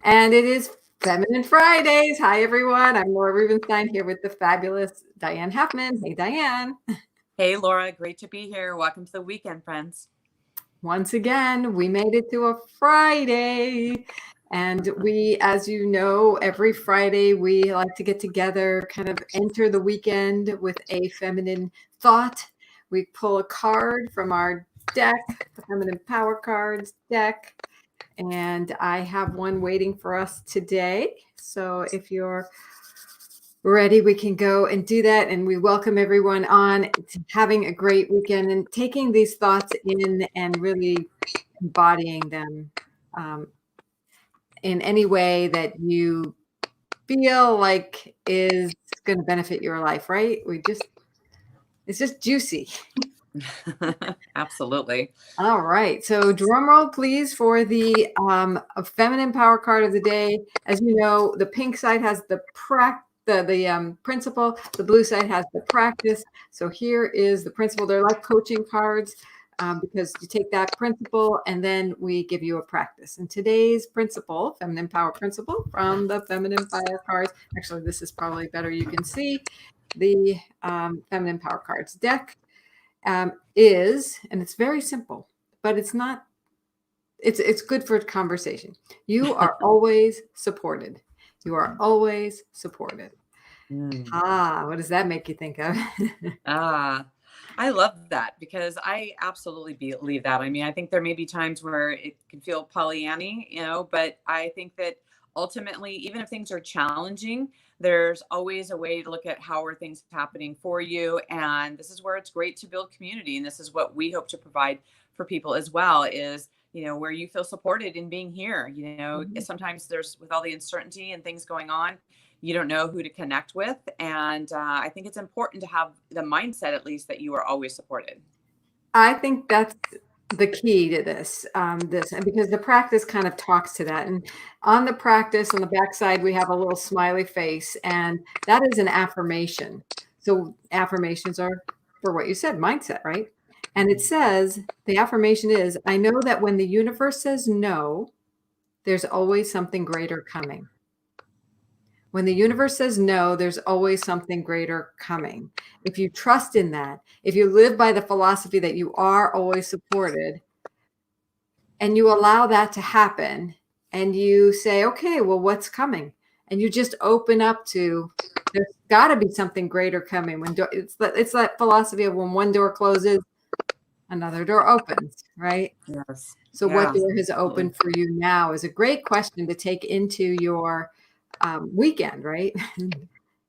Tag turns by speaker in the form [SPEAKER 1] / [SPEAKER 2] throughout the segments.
[SPEAKER 1] And it is Feminine Fridays. Hi, everyone. I'm Laura Rubinstein here with the fabulous Diane Halfman. Hey, Diane.
[SPEAKER 2] Hey, Laura, great to be here. Welcome to the weekend, friends.
[SPEAKER 1] Once again, we made it to a Friday. And we, as you know, every Friday we like to get together, kind of enter the weekend with a feminine thought. We pull a card from our deck, the Feminine Power Cards deck. And I have one waiting for us today. So if you're ready, we can go and do that. And we welcome everyone on to having a great weekend and taking these thoughts in and really embodying them in any way that you feel like is going to benefit your life, right? It's just juicy.
[SPEAKER 2] Absolutely.
[SPEAKER 1] All right. So drum roll, please, for the feminine power card of the day. As you know, the pink side has the principle. The blue side has the practice. So here is the principle. They're like coaching cards because you take that principle and then we give you a practice. And today's principle, feminine power principle from the feminine power cards. Actually, this is probably better. You can see the feminine power cards deck. Is, and it's very simple, but it's not, it's good for conversation. You are always supported. You are always supported. What does that make you think of?
[SPEAKER 2] I love that because I absolutely believe that. I mean, I think there may be times where it can feel Pollyanny, but I think that ultimately, even if things are challenging, there's always a way to look at how are things happening for you. And this is where it's great to build community. And this is what we hope to provide for people as well is, where you feel supported in being here. Sometimes there's with all the uncertainty and things going on, you don't know who to connect with. And I think it's important to have the mindset, at least, that you are always supported.
[SPEAKER 1] I think that's the key to this, and because the practice kind of talks to that. And on the practice, on the backside, we have a little smiley face, and that is an affirmation. So affirmations are for what you said, mindset, right? And it says, the affirmation is, I know that when the universe says no, there's always something greater coming. When the universe says no, there's always something greater coming. If you trust in that, if you live by the philosophy that you are always supported, and you allow that to happen, and you say, okay, well, what's coming? And you just open up to, there's got to be something greater coming. It's that philosophy of when one door closes, another door opens, right?
[SPEAKER 2] Yes.
[SPEAKER 1] So what door has opened for you now is a great question to take into your weekend, right?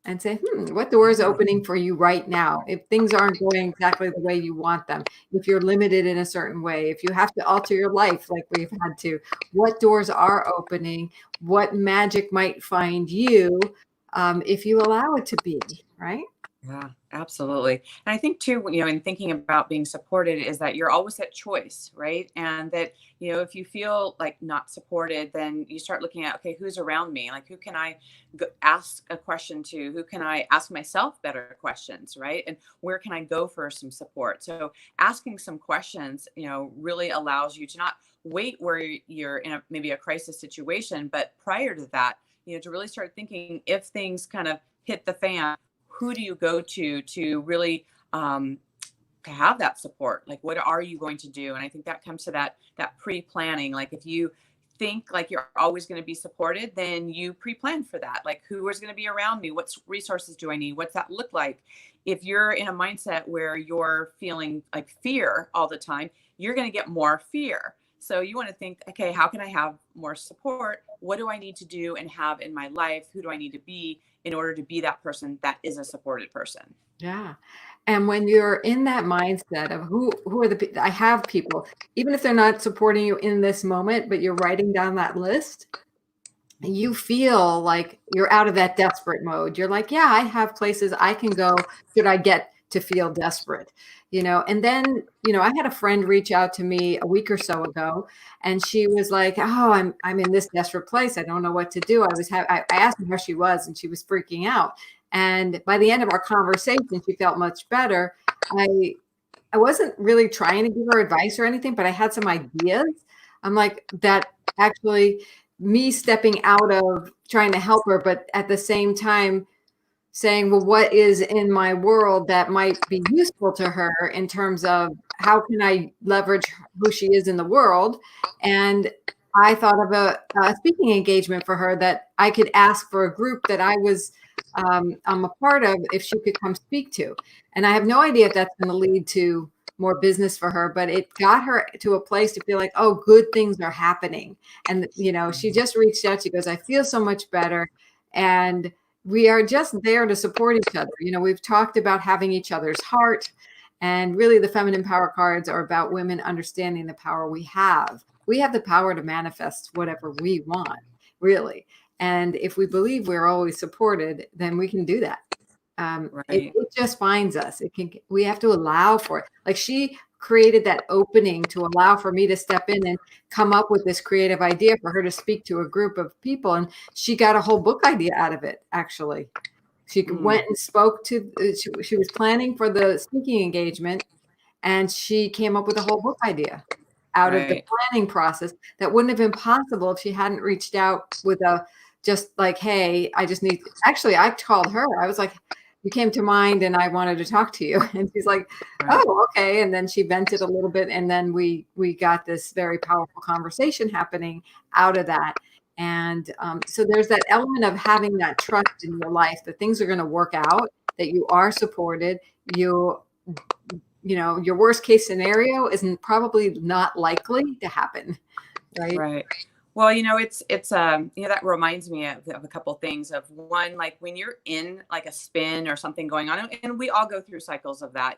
[SPEAKER 1] And say, what door is opening for you right now? If things aren't going exactly the way you want them, if you're limited in a certain way, if you have to alter your life like we've had to, what doors are opening? What magic might find you if you allow it to be, right?
[SPEAKER 2] Yeah, absolutely. And I think too, in thinking about being supported is that you're always at choice, right? And that, if you feel like not supported, then you start looking at, okay, who's around me? Like, who can I ask a question to? Who can I ask myself better questions, right? And where can I go for some support? So asking some questions, really allows you to not wait where you're in maybe a crisis situation, but prior to that, to really start thinking if things kind of hit the fan, who do you go to really to have that support? Like, what are you going to do? And I think that comes to that pre-planning. Like, if you think like you're always going to be supported, then you pre-plan for that. Like, who is going to be around me? What resources do I need? What's that look like? If you're in a mindset where you're feeling like fear all the time, you're going to get more fear. So you want to think, okay, how can I have more support? What do I need to do and have in my life? Who do I need to be in order to be that person that is a supported person?
[SPEAKER 1] Yeah. And when you're in that mindset of who are I have people, even if they're not supporting you in this moment, but you're writing down that list, you feel like you're out of that desperate mode. You're like, yeah, I have places I can go should I get to feel desperate, and then, I had a friend reach out to me a week or so ago, and she was like, oh, I'm in this desperate place. I don't know what to do. I asked her how she was, and she was freaking out. And by the end of our conversation, she felt much better. I wasn't really trying to give her advice or anything, but I had some ideas. I'm like, that actually me stepping out of trying to help her, but at the same time saying, well, what is in my world that might be useful to her in terms of how can I leverage who she is in the world? And I thought of a speaking engagement for her that I could ask for a group that I'm a part of if she could come speak to. And I have no idea if that's going to lead to more business for her, but it got her to a place to feel like, oh, good things are happening. And, she just reached out. She goes, I feel so much better. And we are just there to support each other. We've talked about having each other's heart, and really the feminine power cards are about women understanding the power we have. We have the power to manifest whatever we want, really. And if we believe we're always supported, then we can do that. It just finds us. We have to allow for it. Like, she created that opening to allow for me to step in and come up with this creative idea for her to speak to a group of people. And she got a whole book idea out of it. Actually, she went and spoke to, she was planning for the speaking engagement, and she came up with a whole book idea out of the planning process that wouldn't have been possible if she hadn't reached out with just like, hey, actually, I called her. I was like, you came to mind and I wanted to talk to you. And she's like, oh, okay. And then she vented a little bit. And then we got this very powerful conversation happening out of that. And so there's that element of having that trust in your life that things are going to work out, that you are supported. Your worst case scenario isn't probably not likely to happen. Right.
[SPEAKER 2] Right. Well, it's that reminds me of a couple of things. Of one, like when you're in like a spin or something going on, and we all go through cycles of that,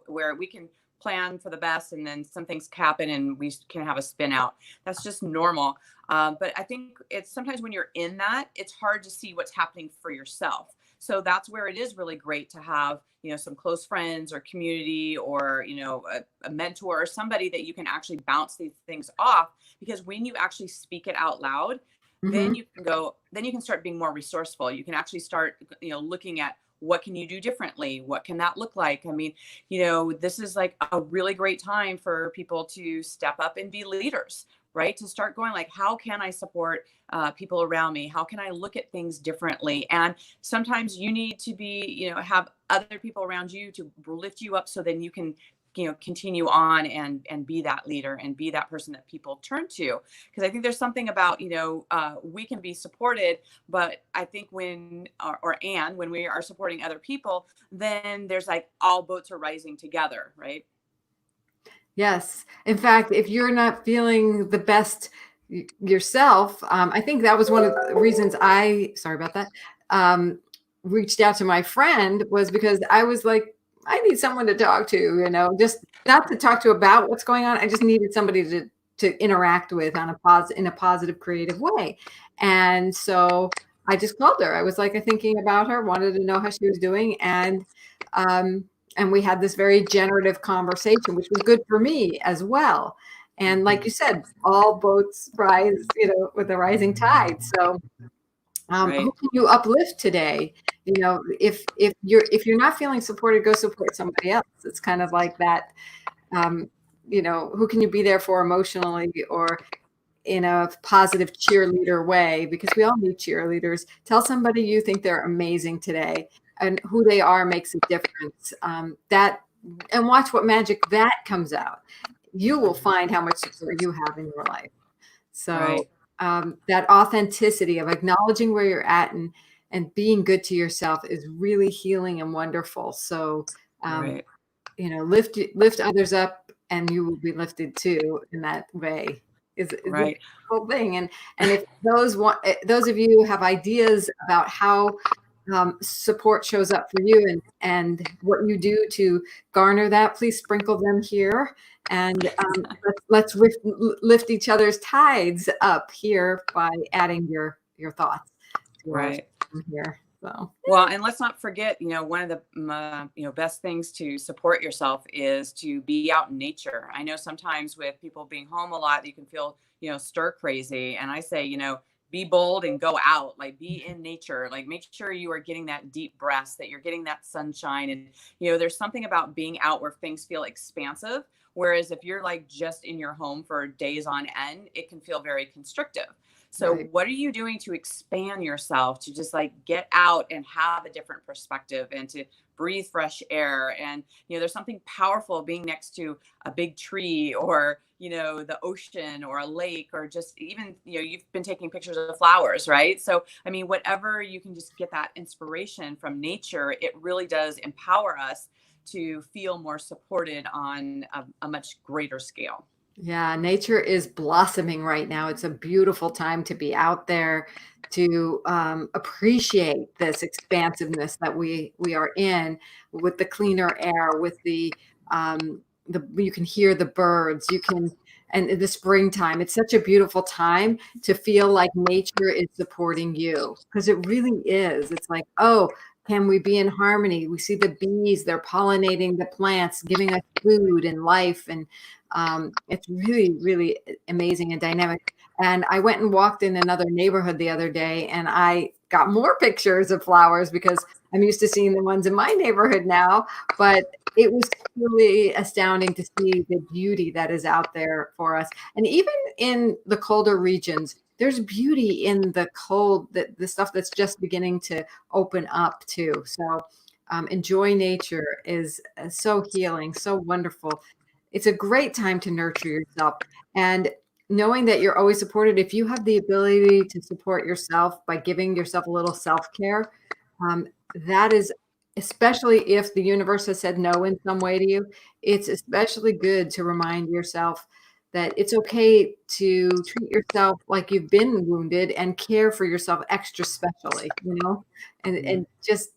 [SPEAKER 2] where we can plan for the best and then some things happen and we can have a spin out. That's just normal. But I think it's sometimes when you're in that, it's hard to see what's happening for yourself. So that's where it is really great to have, some close friends or community or, a mentor or somebody that you can actually bounce these things off. Because when you actually speak it out loud, then you can start being more resourceful. You can actually start, looking at what can you do differently? What can that look like? I mean, this is like a really great time for people to step up and be leaders, right? To start going like, how can I support people around me? How can I look at things differently? And sometimes you need to be, have other people around you to lift you up so then you can continue on and be that leader and be that person that people turn to. Because I think there's something about, we can be supported, but I think when we are supporting other people, then there's like all boats are rising together, right?
[SPEAKER 1] Yes. In fact, if you're not feeling the best yourself, I think that was one of the reasons sorry about that, reached out to my friend, was because I was like, I need someone to talk to, just not to talk to about what's going on. I just needed somebody to interact with in a positive, creative way. And so I just called her. I was like thinking about her, wanted to know how she was doing. And we had this very generative conversation, which was good for me as well. And like you said, all boats rise, with the rising tide. So who can you uplift today? If you're not feeling supported, go support somebody else. It's kind of like that. Who can you be there for emotionally or in a positive cheerleader way? Because we all need cheerleaders. Tell somebody you think they're amazing today, and who they are makes a difference. And watch what magic that comes out. You will find how much support you have in your life. So that authenticity of acknowledging where you're at and being good to yourself is really healing and wonderful. So, lift others up and you will be lifted too in that way is the whole thing. And if those of you have ideas about how support shows up for you and what you do to garner that, please sprinkle them here. And let's lift each other's tides up here by adding your thoughts to here. So
[SPEAKER 2] well, and let's not forget, one of the best things to support yourself is to be out in nature. I know sometimes with people being home a lot, you can feel stir crazy, and I say be bold and go out, like be in nature, like make sure you are getting that deep breaths, that you're getting that sunshine. And, there's something about being out where things feel expansive, Whereas if you're like just in your home for days on end, it can feel very constrictive. So
[SPEAKER 1] Right.
[SPEAKER 2] what are you doing to expand yourself, to just like get out and have a different perspective and to breathe fresh air? And, there's something powerful being next to a big tree, or, the ocean or a lake, or just even, you've been taking pictures of flowers, right? So, I mean, whatever you can just get that inspiration from nature, it really does empower us to feel more supported on a much greater scale.
[SPEAKER 1] Yeah, nature is blossoming right now. It's a beautiful time to be out there to appreciate this expansiveness that we are in, with the cleaner air, with the you can hear the birds, you can, and in the springtime. It's such a beautiful time to feel like nature is supporting you, because it really is. It's like, oh, can we be in harmony? We see the bees, they're pollinating the plants, giving us food and life, and it's really, really amazing and dynamic. And I went and walked in another neighborhood the other day, and I got more pictures of flowers because I'm used to seeing the ones in my neighborhood now. But it was really astounding to see the beauty that is out there for us. And even in the colder regions, there's beauty in the cold, the stuff that's just beginning to open up too. So enjoy nature is so healing, so wonderful. It's a great time to nurture yourself, and knowing that you're always supported. If you have the ability to support yourself by giving yourself a little self-care, um, that is, especially if the universe has said no in some way to you, it's especially good to remind yourself that it's okay to treat yourself like you've been wounded and care for yourself extra specially, and just,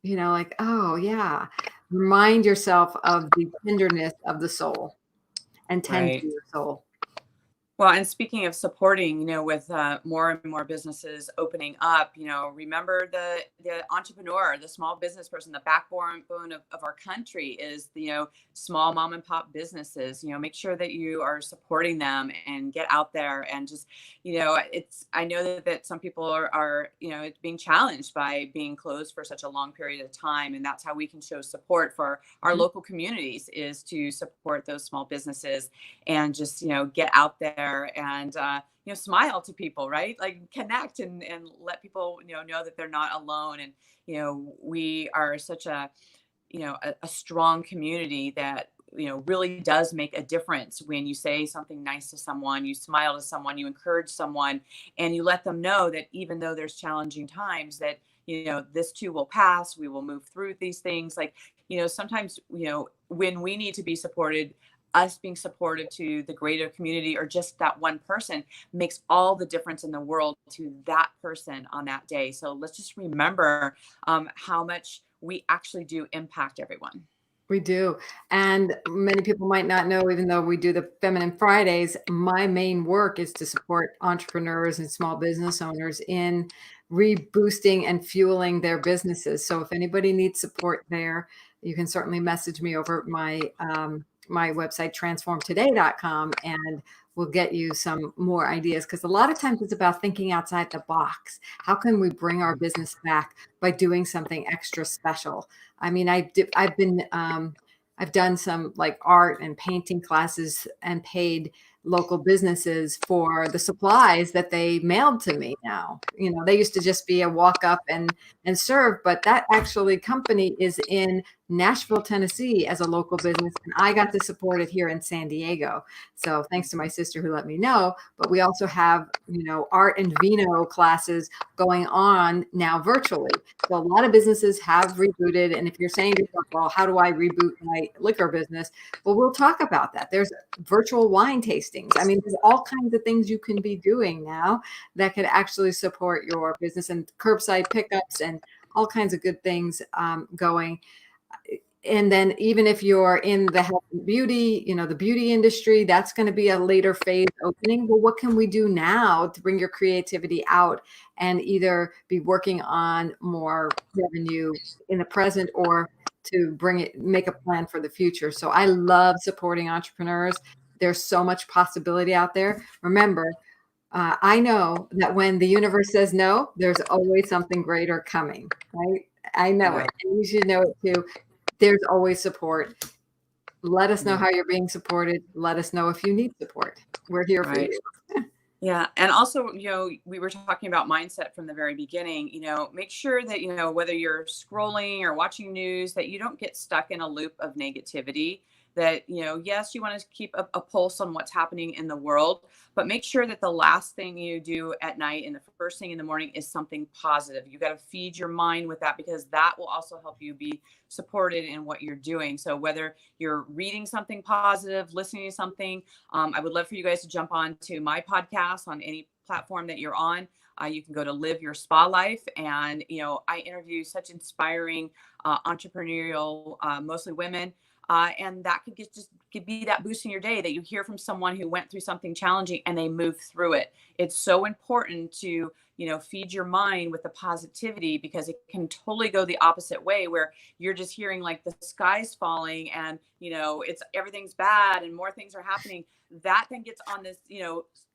[SPEAKER 1] like, oh yeah, remind yourself of the tenderness of the soul and tend to
[SPEAKER 2] Right.
[SPEAKER 1] your soul.
[SPEAKER 2] Well, and speaking of supporting, with more and more businesses opening up, remember the entrepreneur, the small business person, the backbone of our country is the, small mom and pop businesses. Make sure that you are supporting them and get out there and just, I know that some people are it's being challenged by being closed for such a long period of time, and that's how we can show support for our
[SPEAKER 1] Mhm.
[SPEAKER 2] local communities, is to support those small businesses and just get out there and smile to people, right? Like connect and let people know that they're not alone. And we are such a strong community that really does make a difference when you say something nice to someone, you smile to someone, you encourage someone, and you let them know that even though there's challenging times, that this too will pass, we will move through these things. Like, sometimes when we need to be supported, us being supportive to the greater community or just that one person makes all the difference in the world to that person on that day. So let's just remember how much we actually do impact everyone.
[SPEAKER 1] We do. And many people might not know, even though we do the Feminine Fridays, my main work is to support entrepreneurs and small business owners in reboosting and fueling their businesses. So if anybody needs support there, you can certainly message me over at my website, transformtoday.com, and we'll get you some more ideas. Because a lot of times it's about thinking outside the box. How can we bring our business back by doing something extra special? I mean, I've done some like art and painting classes and paid local businesses for the supplies that they mailed to me now. They used to just be a walk up and serve, but that actually company is in Nashville, Tennessee as a local business, and I got to support it here in San Diego. So thanks to my sister who let me know. But we also have, art and vino classes going on now virtually. So a lot of businesses have rebooted. And if you're saying to yourself, well, how do I reboot my liquor business? Well, we'll talk about that. There's virtual wine tastings. I mean, there's all kinds of things you can be doing now that could actually support your business, and curbside pickups and all kinds of good things going. And then even if you're in the health and beauty, the beauty industry, that's going to be a later phase opening. Well, what can we do now to bring your creativity out and either be working on more revenue in the present, or to make a plan for the future? So I love supporting entrepreneurs. There's so much possibility out there. Remember, I know that when the universe says no, there's always something greater coming, right? I know
[SPEAKER 2] Yeah.
[SPEAKER 1] it. And you should know it too. There's always support. Let us know
[SPEAKER 2] Yeah.
[SPEAKER 1] how you're being supported. Let us know if you need support. We're here for
[SPEAKER 2] Right.
[SPEAKER 1] you.
[SPEAKER 2] Yeah. And also, we were talking about mindset from the very beginning. Make sure that, whether you're scrolling or watching news, that you don't get stuck in a loop of negativity. That, yes, you want to keep a pulse on what's happening in the world, but make sure that the last thing you do at night and the first thing in the morning is something positive. You got to feed your mind with that, because that will also help you be supported in what you're doing. So whether you're reading something positive, listening to something, I would love for you guys to jump on to my podcast on any platform that you're on. You can go to Live Your Spa Life. And, I interview such inspiring entrepreneurial, mostly women. And that could be that boost in your day, that you hear from someone who went through something challenging and they moved through it. It's so important to, feed your mind with the positivity, because it can totally go the opposite way, where you're just hearing like the sky's falling and, it's everything's bad and more things are happening. That then gets on this,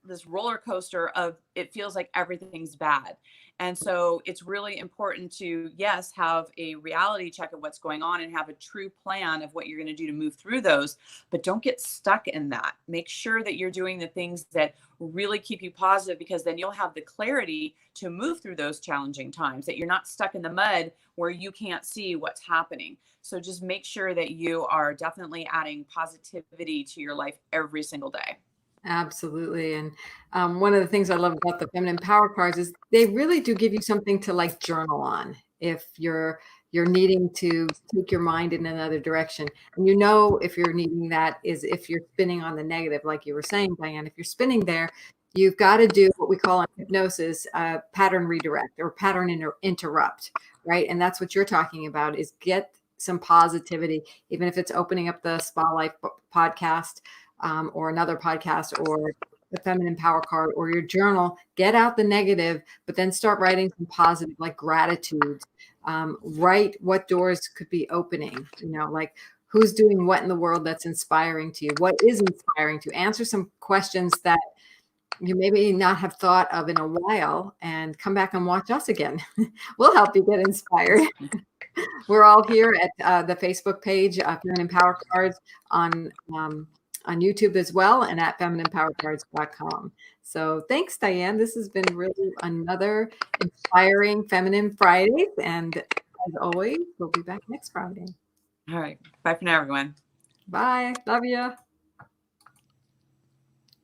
[SPEAKER 2] this roller coaster of, it feels like everything's bad. And so it's really important to, yes, have a reality check of what's going on and have a true plan of what you're going to do to move through those, but don't get stuck in that. Make sure that you're doing the things that really keep you positive, because then you'll have the clarity to move through those challenging times, that you're not stuck in the mud where you can't see what's happening. So just make sure that you are definitely adding positivity to your life every single day.
[SPEAKER 1] Absolutely. And one of the things I love about the feminine power cards is they really do give you something to like journal on if you're needing to take your mind in another direction. And if you're needing that is if you're spinning on the negative, like you were saying, Diane, if you're spinning there, you've got to do what we call in hypnosis pattern redirect or pattern interrupt, right? And that's what you're talking about, is get some positivity, even if it's opening up the Spa Life podcast, or another podcast, or the feminine power card, or your journal. Get out the negative, but then start writing some positive, like gratitude. Write what doors could be opening, like who's doing what in the world that's inspiring to you, what is inspiring to you. Answer some questions that you maybe not have thought of in a while, and come back and watch us again. We'll help you get inspired. We're all here at the Facebook page, Feminine Power Cards, on YouTube as well, and at femininepowercards.com. So thanks, Diane. This has been really another inspiring Feminine Fridays. And as always, we'll be back next Friday.
[SPEAKER 2] All right. Bye for now, everyone.
[SPEAKER 1] Bye. Love you.